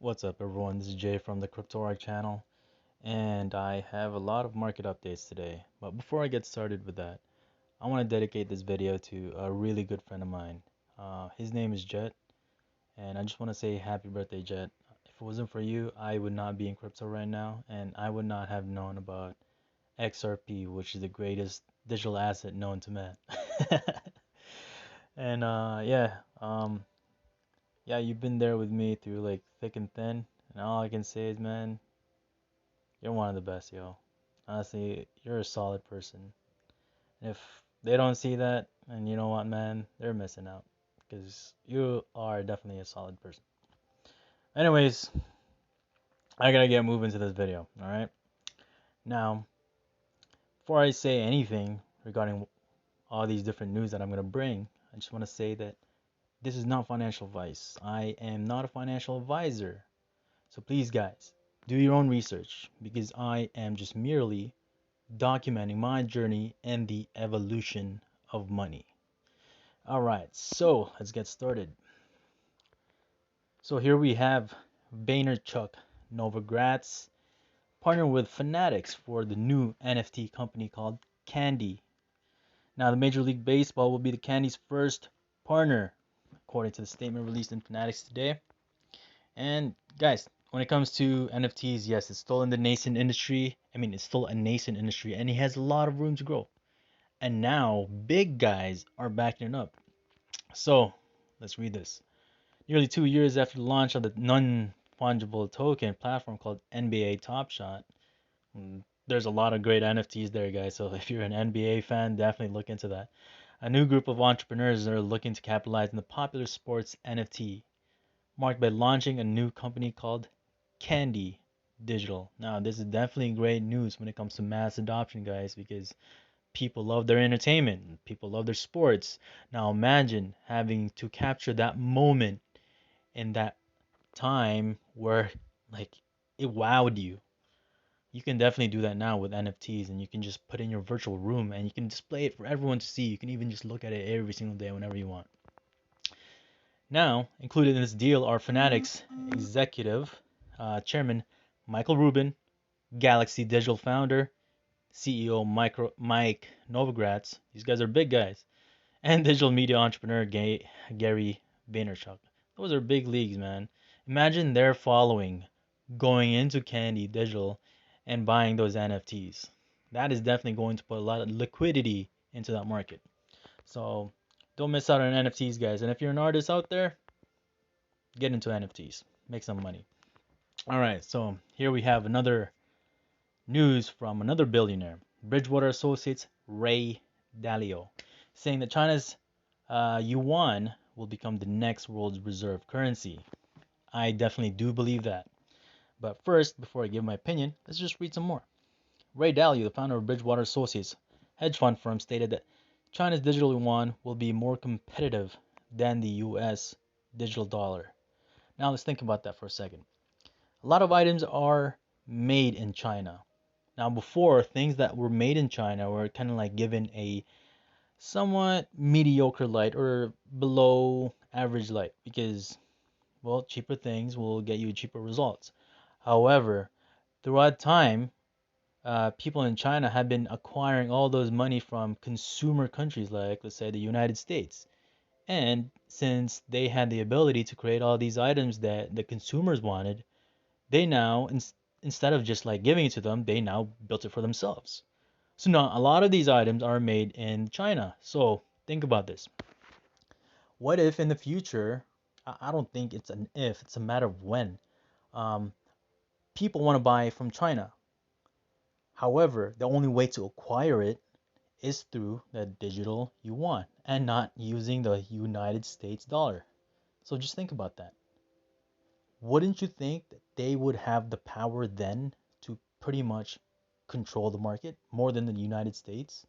What's up, everyone? This is Jay from the Cryptorg channel, and I have a lot of market updates today. But before I get started with that, I want to dedicate this video to a really good friend of mine. His name is Jet, and I just want to say happy birthday, Jet. If it wasn't for you, I would not be in crypto right now, and I would not have known about XRP, which is the greatest digital asset known to man. And yeah, you've been there with me through like thick and thin, and all I can say is, man, you're one of the best, yo. Honestly, you're a solid person. And if they don't see that, and you know what, man, they're missing out. Because you are definitely a solid person. Anyways, I gotta get moving to this video, alright? Now, before I say anything regarding all these different news that I'm gonna bring, I just wanna say that this is not financial advice. I am not a financial advisor. So please, guys, do your own research because I am just merely documenting my journey and the evolution of money. All right, so let's get started. So here we have Vaynerchuk Novogratz partner with Fanatics for the new NFT company called Candy. Now, the Major League Baseball will be the Candy's first partner, according to the statement released in Fanatics today. And guys, when it comes to NFTs, yes, it's still in the nascent industry. It's still a nascent industry, and it has a lot of room to grow. And now big guys are backing it up. So let's read this. Nearly 2 years after the launch of the non-fungible token platform called NBA Top Shot, there's a lot of great NFTs there, guys. So if you're an NBA fan, definitely look into that. A new group of entrepreneurs are looking to capitalize on the popular sports NFT, marked by launching a new company called Candy Digital. Now, this is definitely great news when it comes to mass adoption, guys, because people love their entertainment, people love their sports. Now imagine having to capture that moment in that time where like it wowed you. You can definitely do that now with NFTs, and you can just put in your virtual room and you can display it for everyone to see. You can even just look at it every single day whenever you want. Now, included in this deal are Fanatics executive chairman Michael Rubin, Galaxy Digital founder CEO Mike Novogratz. These guys are big guys. And digital media entrepreneur Gary Vaynerchuk. Those are big leagues, man. Imagine their following going into Candy Digital and buying those NFTs. That is definitely going to put a lot of liquidity into that market. So don't miss out on NFTs, guys. And if you're an artist out there, get into NFTs. Make some money. All right, so here we have another news from another billionaire, Bridgewater Associates Ray Dalio, saying that China's Yuan will become the next world's reserve currency. I definitely do believe that. But first, before I give my opinion, let's just read some more. Ray Dalio, the founder of Bridgewater Associates hedge fund firm, stated that China's digital yuan will be more competitive than the US digital dollar. Now let's think about that for a second. A lot of items are made in China. Now, before, things that were made in China were kind of like given a somewhat mediocre light or below average light because, well, cheaper things will get you cheaper results. However, throughout time, people in China have been acquiring all those money from consumer countries like, let's say, the United States. And since they had the ability to create all these items that the consumers wanted, they now, instead of just like giving it to them, they now built it for themselves. So now a lot of these items are made in China. So think about this. What if in the future, I don't think it's an if, it's a matter of when, um, people want to buy from China. However, the only way to acquire it is through the digital yuan and not using the United States dollar. So just think about that. Wouldn't you think that they would have the power then to pretty much control the market more than the United States?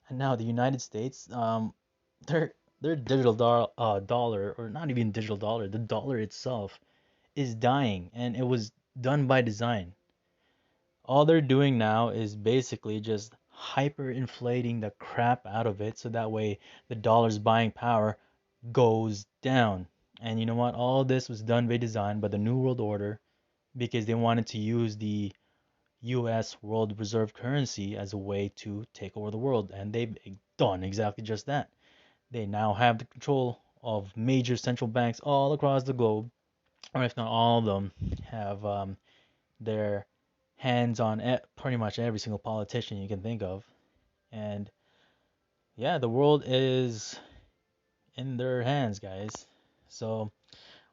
And now the United States, their digital dollar, or not even digital dollar, the dollar itself is dying, and it was done by design. All they're doing now is basically just hyperinflating the crap out of it, so that way the dollar's buying power goes down. And you know what? All this was done by design by the New World Order because they wanted to use the US world reserve currency as a way to take over the world. And they've done exactly just that. They now have the control of major central banks all across the globe, or if not all of them, have their hands on pretty much every single politician you can think of. And yeah, the world is in their hands, guys. So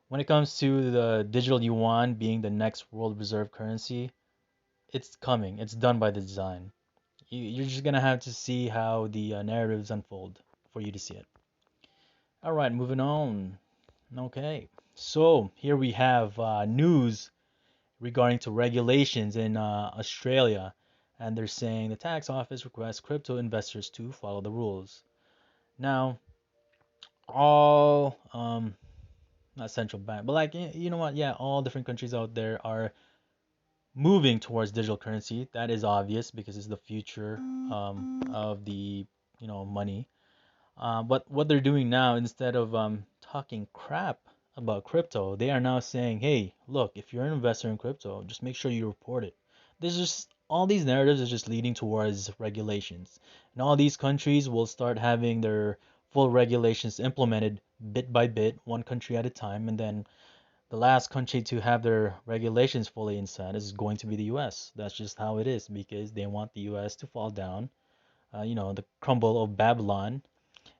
when it comes to the digital yuan being the next world reserve currency, it's coming. It's done by the design. You're just gonna have to see how the narratives unfold for you to see it. All right, moving on. Okay, so here we have news regarding to regulations in Australia, and they're saying the tax office requests crypto investors to follow the rules. Now, all not central bank, but like you know what? Yeah, all different countries out there are moving towards digital currency. That is obvious because it's the future of the money. But what they're doing now, instead of talking crap about crypto, they are now saying, hey, look, if you're an investor in crypto, just make sure you report it. There's just all these narratives are just leading towards regulations. And all these countries will start having their full regulations implemented bit by bit, one country at a time, and then the last country to have their regulations fully inside is going to be the US. That's just how it is because they want the US to fall down, the crumble of Babylon,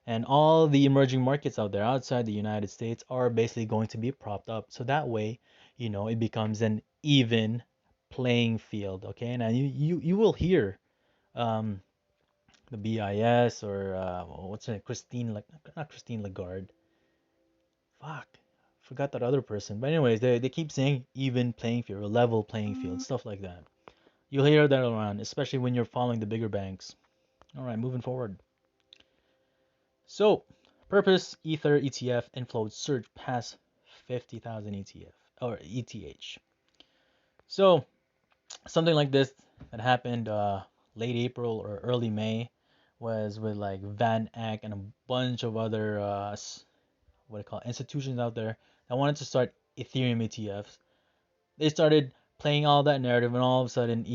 and all the emerging markets out there outside the United States are basically going to be propped up. So that way, it becomes an even playing field. Okay, now you will hear um, the BIS or what's her name, Christine, like not Christine Lagarde. Fuck, forgot that other person. But anyways, they keep saying even playing field, or level playing field, stuff like that. You'll hear that around, especially when you're following the bigger banks. All right, moving forward. So, purpose Ether ETF inflow surge past 50,000 ETF or ETH. So, something like this that happened late April or early May was with like Van Eck and a bunch of other what do you call it, institutions out there that wanted to start Ethereum ETFs. They started playing all that narrative, and all of a sudden,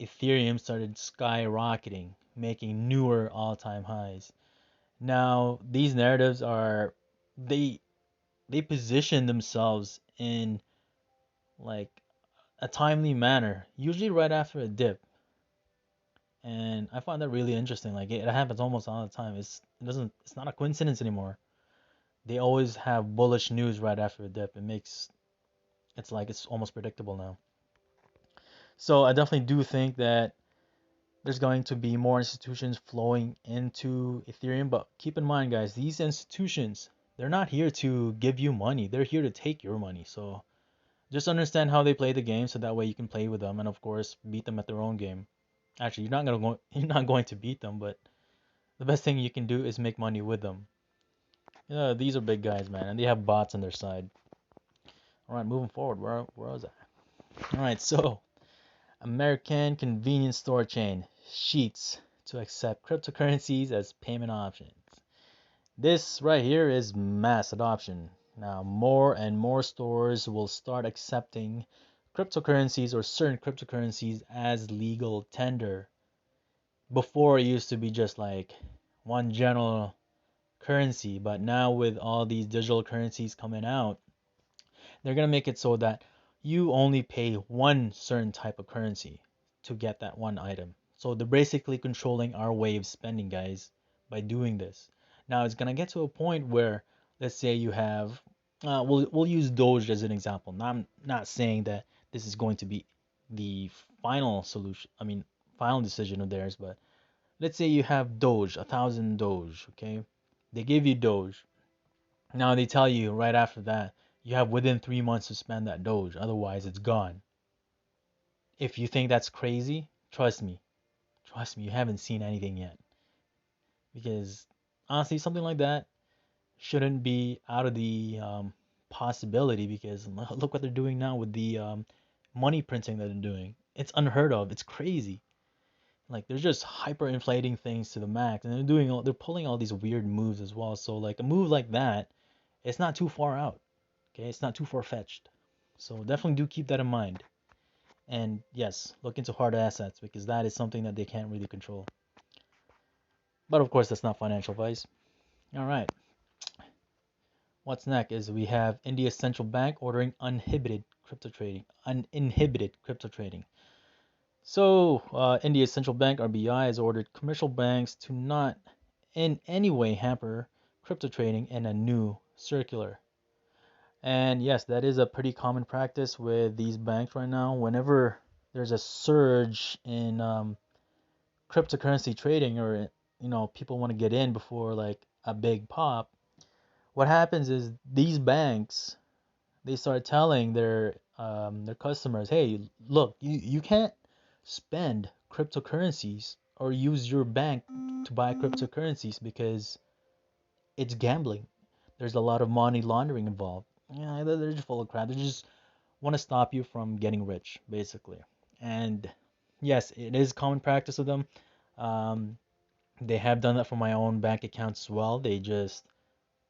Ethereum started skyrocketing, making newer all-time highs. Now, these narratives are they they position themselves in like a timely manner, usually right after a dip. And I find that really interesting. Like it happens almost all the time. It's not a coincidence anymore. They always have bullish news right after a dip. It's like it's almost predictable now. So I definitely do think that there's going to be more institutions flowing into Ethereum, but keep in mind, guys, these institutions, they're not here to give you money. They're here to take your money. So just understand how they play the game so that way you can play with them and of course beat them at their own game. Actually, you're not going to beat them, but the best thing you can do is make money with them. Yeah, these are big guys, man, and they have bots on their side. All right, moving forward. Where was I? All right, so American convenience store chain Sheets to accept cryptocurrencies as payment options. This right here is mass adoption. Now, more and more stores will start accepting cryptocurrencies or certain cryptocurrencies as legal tender. Before it used to be just like one general currency, but now with all these digital currencies coming out, they're going to make it so that you only pay one certain type of currency to get that one item. So they're basically controlling our way of spending, guys, by doing this. Now it's going to get to a point where, let's say you have, we'll use Doge as an example. Now, I'm not saying that this is going to be the final solution, I mean, final decision of theirs, but let's say you have Doge, 1,000 Doge, okay? They give you Doge. Now they tell you right after that, you have within 3 months to spend that Doge, otherwise it's gone. If you think that's crazy, trust me, you haven't seen anything yet. Because honestly, something like that shouldn't be out of the possibility because look what they're doing now with the money printing that they're doing. It's unheard of. It's crazy. Like they're just hyperinflating things to the max, and they're pulling all these weird moves as well. So like a move like that, it's not too far out. Okay, it's not too far-fetched. So definitely do keep that in mind. And yes, look into hard assets because that is something that they can't really control. But of course, that's not financial advice. All right. What's next is we have India's central bank ordering uninhibited crypto trading. So, India's central bank (RBI) has ordered commercial banks to not in any way hamper crypto trading in a new circular. And yes, that is a pretty common practice with these banks right now. Whenever there's a surge in cryptocurrency trading, or people want to get in before like a big pop, what happens is these banks, they start telling their customers, hey, look, you can't spend cryptocurrencies or use your bank to buy cryptocurrencies because it's gambling. There's a lot of money laundering involved. Yeah, they're just full of crap. They just want to stop you from getting rich, basically. And yes, it is common practice with them. Um, they have done that for my own bank accounts as well. They just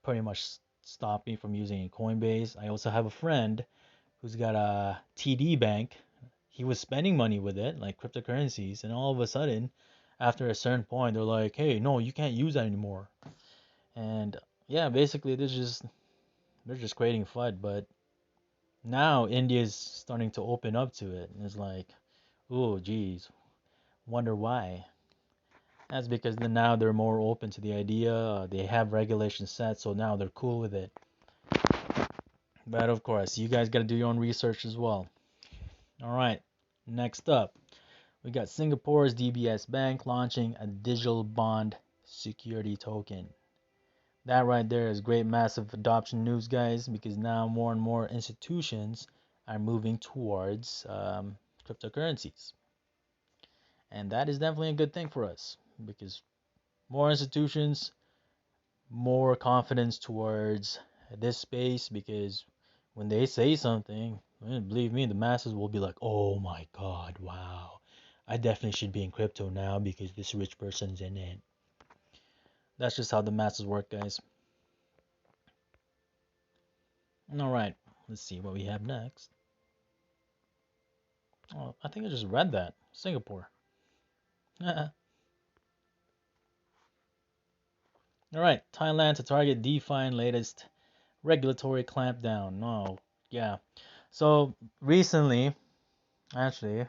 pretty much stop me from using Coinbase. I also have a friend who's got a TD bank. He was spending money with it, like cryptocurrencies, and all of a sudden, after a certain point, they're like, "Hey, no, you can't use that anymore." And yeah, basically, they're just creating FUD. But now India's starting to open up to it, and it's like, oh, geez, wonder why. That's because now they're more open to the idea. They have regulations set, so now they're cool with it. But of course, you guys got to do your own research as well. All right, next up, we got Singapore's DBS Bank launching a digital bond security token. That right there is great massive adoption news, guys, because now more and more institutions are moving towards cryptocurrencies. And that is definitely a good thing for us because more institutions, more confidence towards this space, because when they say something, believe me, the masses will be like, oh my God, wow. I definitely should be in crypto now because this rich person's in it. That's just how the masses work, guys. All right, let's see what we have next. Oh, I think I just read that. Singapore. All right, Thailand to target DeFi and latest regulatory clampdown. No, yeah. So recently, actually,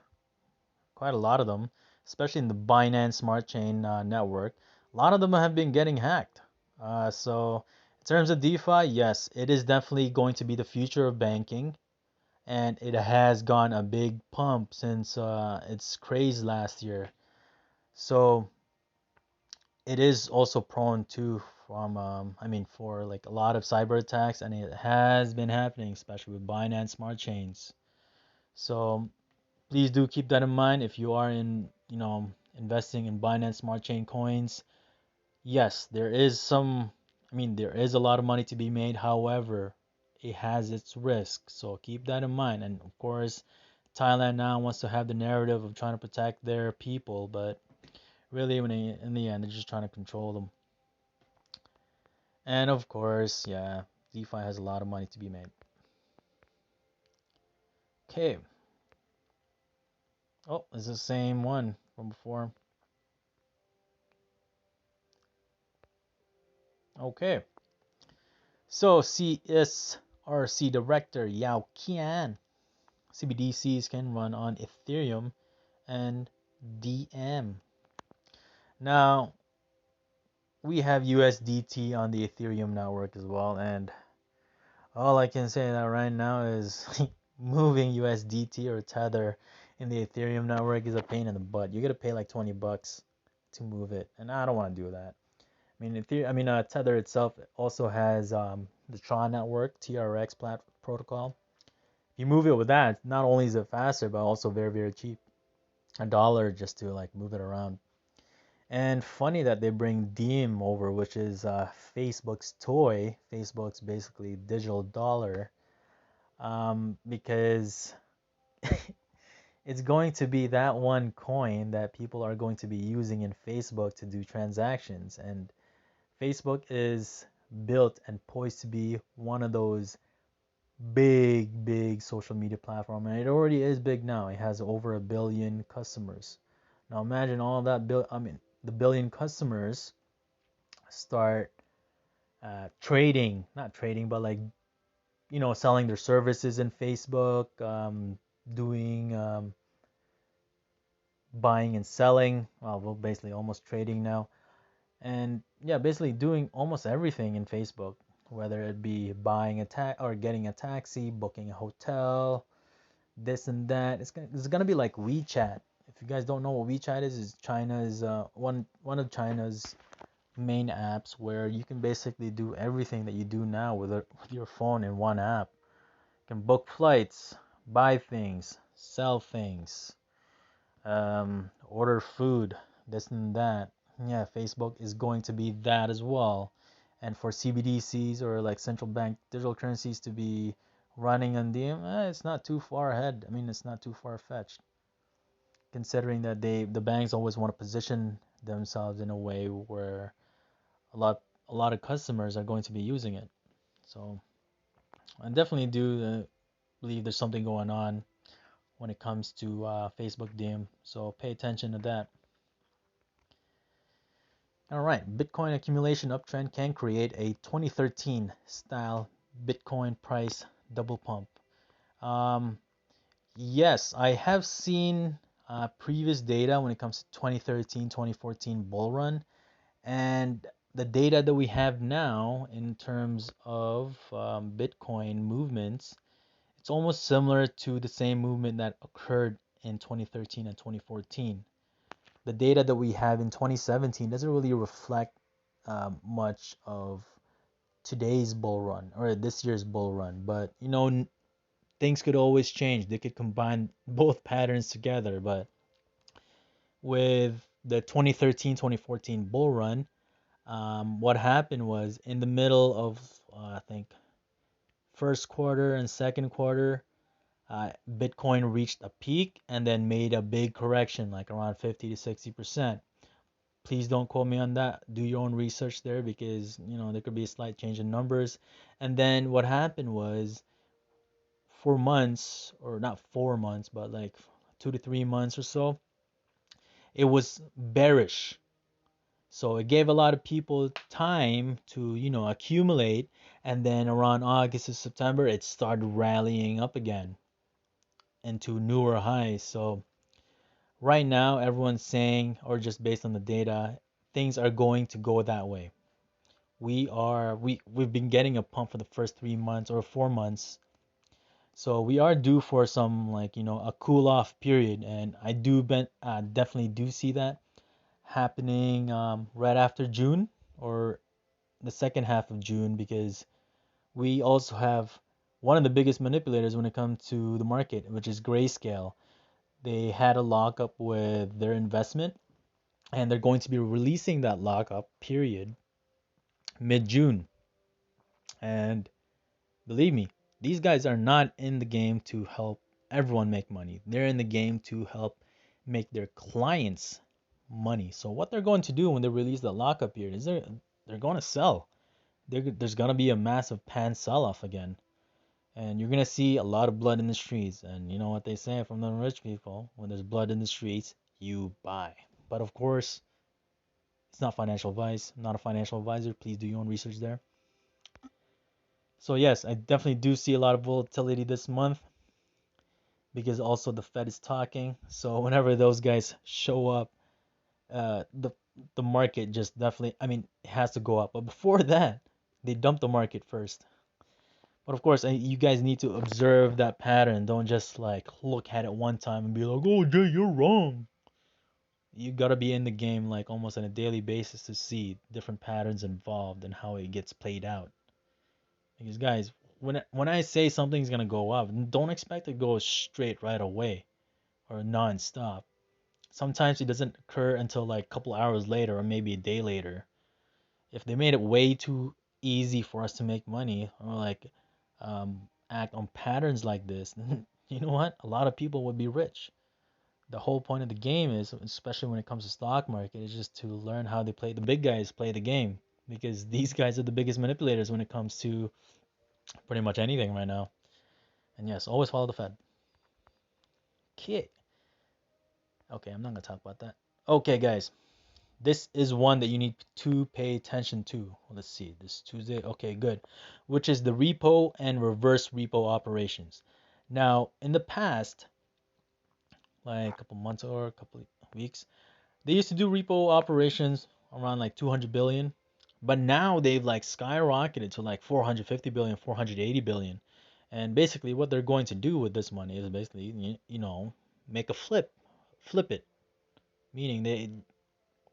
quite a lot of them, especially in the Binance Smart Chain network, a lot of them have been getting hacked. So in terms of DeFi, yes, it is definitely going to be the future of banking, and it has gone a big pump since its craze last year. So it is also prone to from for like a lot of cyber attacks, and it has been happening, especially with Binance Smart Chains. So please do keep that in mind if you are investing in Binance Smart Chain coins. Yes, there is a lot of money to be made. However, it has its risks, so keep that in mind. And of course, Thailand now wants to have the narrative of trying to protect their people, but really, in the end, they're just trying to control them. And of course, yeah, DeFi has a lot of money to be made. Okay. Oh, it's the same one from before. Okay. So CSRC Director Yao Qian, CBDCs can run on Ethereum and DM. Now, we have USDT on the Ethereum network as well, and all I can say that right now is moving USDT or Tether in the Ethereum network is a pain in the butt. You gotta pay like $20 to move it, and I don't want to do that. Tether itself also has the Tron network, TRX protocol. If you move it with that, not only is it faster, but also very, very cheap. $1 just to like move it around. And funny that they bring Diem over, which is Facebook's toy. Facebook's basically digital dollar, because it's going to be that one coin that people are going to be using in Facebook to do transactions. And Facebook is built and poised to be one of those big social media platform, and it already is big now. It has over 1 billion customers. Now imagine all that the billion customers start trading, not trading, but like selling their services in Facebook, doing buying and selling. Well, basically almost trading now, and yeah, basically doing almost everything in Facebook, whether it be buying a or getting a taxi, booking a hotel, this and that. It's gonna be like WeChat. If you guys don't know what WeChat is China's one of China's main apps where you can basically do everything that you do now with your phone in one app. You can book flights, buy things, sell things, order food, this and that. Yeah, Facebook is going to be that as well. And for CBDCs or like central bank digital currencies to be running on DM, it's not too far ahead. I mean, it's not too far fetched, considering that the banks always want to position themselves in a way where a lot a lot of customers are going to be using it. So I definitely do believe there's something going on when it comes to Facebook DM. So pay attention to that. All right, Bitcoin accumulation uptrend can create a 2013 style Bitcoin price double pump. Um, yes, I have seen previous data when it comes to 2013, 2014 bull run, and the data that we have now in terms of Bitcoin movements, it's almost similar to the same movement that occurred in 2013 and 2014. The data that we have in 2017 doesn't really reflect much of today's bull run or this year's bull run, but things could always change. They could combine both patterns together, but with the 2013-2014 bull run, what happened was in the middle of I think first quarter and second quarter, Bitcoin reached a peak and then made a big correction, like around 50 to 60%. Please don't quote me on that. Do your own research there because there could be a slight change in numbers. And then what happened was for months, or not 4 months, but like 2 to 3 months or so, it was bearish. So it gave a lot of people time to, accumulate. And then around August to September, it started rallying up again into newer highs. So right now, everyone's saying, or just based on the data, things are going to go that way. We've been getting a pump for the first 3 months or 4 months. So we are due for some like, a cool off period. And I definitely do see that happening right after June or the second half of June, because we also have one of the biggest manipulators when it comes to the market, which is Grayscale. They had a lockup with their investment, and they're going to be releasing that lockup period mid-June. And believe me, these guys are not in the game to help everyone make money. They're in the game to help make their clients money. So what they're going to do when they release the lockup period is they're going to sell. There's going to be a massive pan sell-off again. And you're going to see a lot of blood in the streets. And you know what they say from the rich people, when there's blood in the streets, you buy. But of course, it's not financial advice. I'm not a financial advisor. Please do your own research there. So yes, I definitely do see a lot of volatility this month because also the Fed is talking. So whenever those guys show up, the market just definitely, I mean, it has to go up. But before that, they dump the market first. But of course, you guys need to observe that pattern. Don't just like look at it one time and be like, "Oh, Jay, you're wrong." You gotta be in the game like almost on a daily basis to see different patterns involved and how it gets played out. Because guys, when I say something's gonna go up, don't expect it to go straight right away or non-stop. Sometimes it doesn't occur until like a couple hours later or maybe a day later. If they made it way too easy for us to make money or like act on patterns like this, then you know what? A lot of people would be rich. The whole point of the game is, especially when it comes to stock market, is just to learn how they play. The big guys play the game because these guys are the biggest manipulators when it comes to pretty much anything right now. And yes, always follow the Fed. Okay. Okay, I'm not gonna talk about that. Okay, guys, this is one that you need to pay attention to. Let's see, this Tuesday. Okay, good. Which is the repo and reverse repo operations. Now, in the past, like a couple months or a couple weeks, they used to do repo operations around like 200 billion, but now they've like skyrocketed to like 450 billion, 480 billion. And basically what they're going to do with this money is basically make a flip it, meaning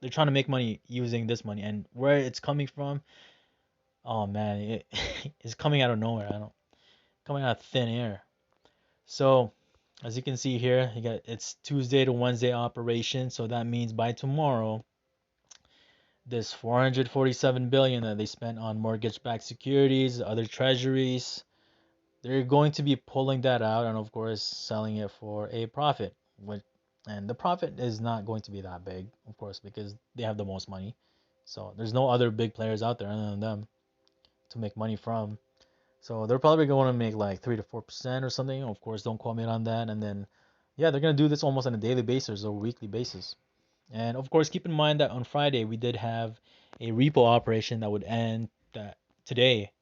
they're trying to make money using this money, and where it's coming from, oh man, it's coming out of nowhere. I don't Coming out of thin air. So as you can see here, it's Tuesday to Wednesday operation, so that means by tomorrow this 447 billion that they spent on mortgage-backed securities, other treasuries, they're going to be pulling that out and of course selling it for a profit. And the profit is not going to be that big, of course, because they have the most money. So there's no other big players out there other than them to make money from. So they're probably going to make like 3 to 4% or something. Of course, don't quote me on that. And then, yeah, they're going to do this almost on a daily basis or weekly basis. And of course, keep in mind that on Friday we did have a repo operation that would end that today,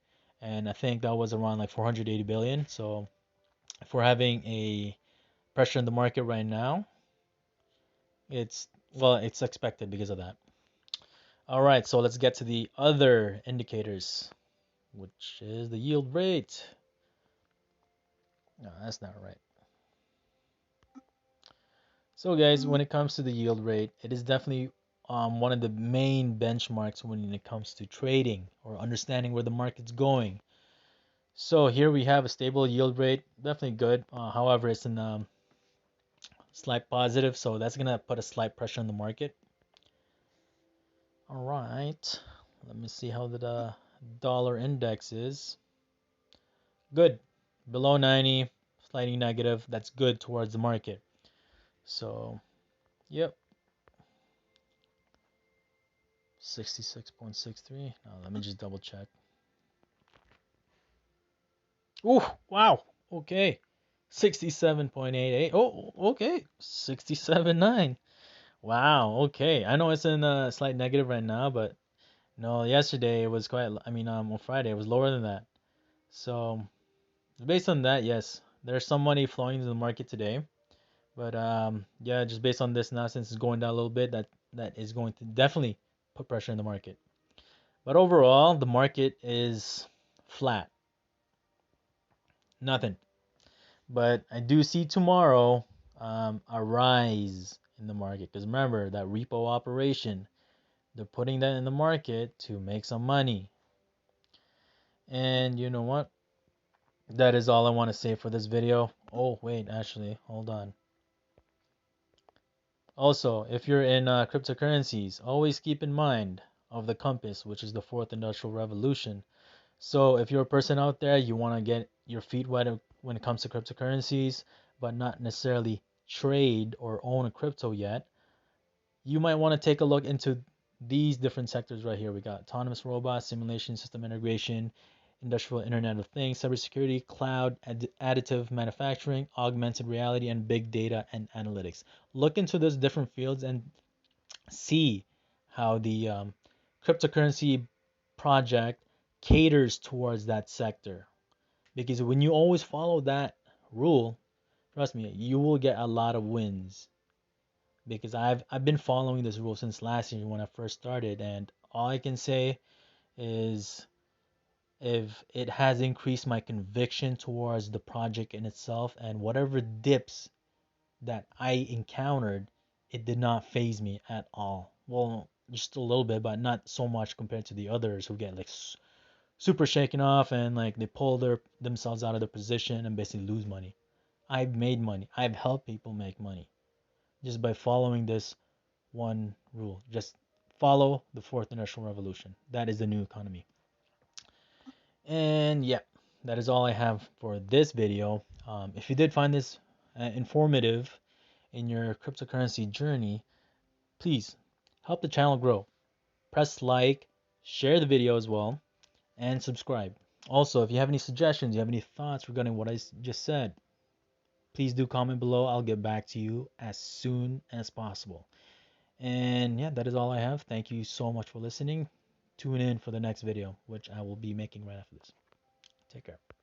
and I think that was around like 480 billion. So if we're having a pressure in the market right now, it's expected because of that. All right, so let's get to the other indicators, which is the yield rate. No, that's not right. So guys, when it comes to the yield rate, it is definitely one of the main benchmarks when it comes to trading or understanding where the market's going. So here we have a stable yield rate, definitely good. However, it's in slight positive, so that's gonna put a slight pressure on the market. All right, let me see how the dollar index is. Good, below 90, slightly negative. That's good towards the market. So, yep, 66.63. Now let me just double check. Ooh, wow. Okay. 67.88. Oh, okay. 67.9. Wow. Okay. I know it's in a slight negative right now, but no, yesterday it was quite, on Friday it was lower than that. So, based on that, yes, there's some money flowing into the market today. But yeah, just based on this now, since it's going down a little bit, that is going to definitely put pressure in the market. But overall, the market is flat. Nothing. But I do see tomorrow a rise in the market. Because remember, that repo operation, they're putting that in the market to make some money. And you know what? That is all I want to say for this video. Oh, wait, actually, hold on. Also, if you're in cryptocurrencies, always keep in mind of the compass, which is the fourth industrial revolution. So if you're a person out there, you want to get your feet wet when it comes to cryptocurrencies, but not necessarily trade or own a crypto yet, you might want to take a look into these different sectors right here. We got autonomous robots, simulation, system integration, industrial Internet of Things, cybersecurity, cloud, additive manufacturing, augmented reality, and big data and analytics. Look into those different fields and see how the cryptocurrency project caters towards that sector. Because when you always follow that rule, trust me, you will get a lot of wins. Because I've been following this rule since last year when I first started, and all I can say is if it has increased my conviction towards the project in itself, and whatever dips that I encountered, it did not phase me at all. Well, just a little bit, but not so much compared to the others who get like super shaken off and like they pull themselves out of their position and basically lose money. I've made money. I've helped people make money just by following this one rule. Just follow the fourth industrial revolution. That is the new economy. And yeah, that is all I have for this video. If you did find this informative in your cryptocurrency journey, please help the channel grow. Press like, share the video as well, and subscribe. Also, if you have any suggestions, you have any thoughts regarding what I just said, please do comment below. I'll get back to you as soon as possible. And yeah, that is all I have. Thank you so much for listening. Tune in for the next video, which I will be making right after this. Take care.